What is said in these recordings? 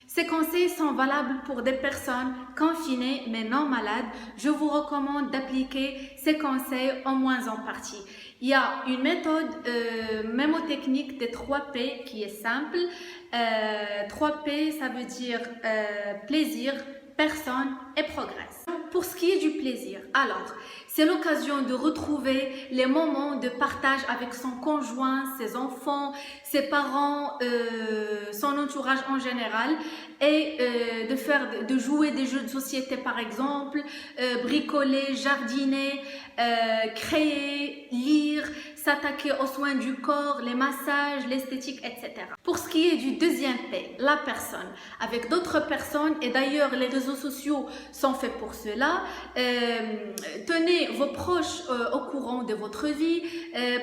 Ces conseils sont valables pour des personnes confinées mais non malades. Je vous recommande d'appliquer ces conseils au moins en partie. Il y a une méthode mémotechnique des 3 P qui est simple. 3 P, ça veut dire plaisir, personne et progrès. Pour ce qui est du plaisir, alors, c'est l'occasion de retrouver les moments de partage avec son conjoint, ses enfants, ses parents, son entourage en général et de jouer des jeux de société par exemple, bricoler, jardiner, créer, lire, s'attaquer aux soins du corps, les massages, l'esthétique, etc. Pour ce qui est du deuxième P, la personne, avec d'autres personnes, et d'ailleurs les réseaux sociaux sont faits pour cela, tenez vos proches au courant de votre vie,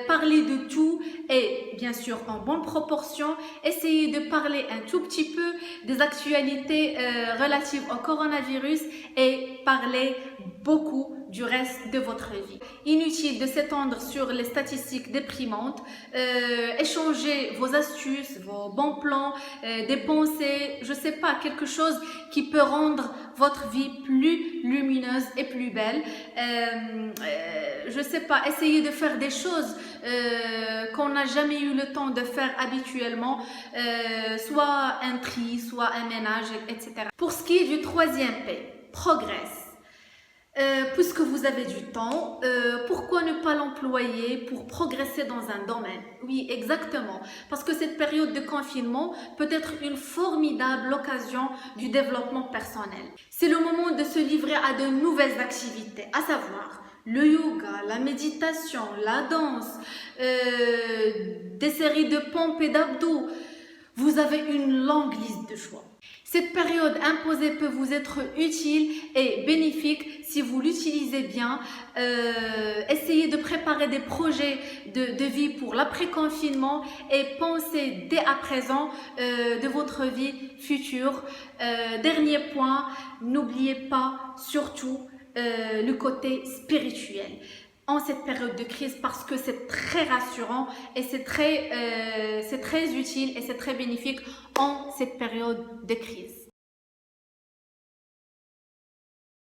parlez de tout et bien sûr en bonne proportion, essayez de parler un tout petit peu des actualités relatives au coronavirus et parlez beaucoup du reste de votre vie. Inutile de s'étendre sur les statistiques déprimantes, échangez vos astuces, vos bons plans, des pensées, je sais pas, quelque chose qui peut rendre votre vie plus lumineuse et plus belle. Je sais pas, essayez de faire des choses qu'on n'a jamais eu le temps de faire habituellement, soit un tri, soit un ménage, etc. Pour ce qui est du troisième P, progresse. Puisque vous avez du temps, pourquoi ne pas l'employer pour progresser dans un domaine? Oui, exactement. Parce que cette période de confinement peut être une formidable occasion du développement personnel. C'est le moment de se livrer à de nouvelles activités, à savoir le yoga, la méditation, la danse, des séries de pompes et d'abdos. Vous avez une longue liste de choix. Cette période imposée peut vous être utile et bénéfique si vous l'utilisez bien. Essayez de préparer des projets de vie pour l'après-confinement et pensez dès à présent de votre vie future. Dernier point, n'oubliez pas surtout le côté spirituel en cette période de crise parce que c'est très rassurant et c'est très utile et c'est très bénéfique en cette période de crise.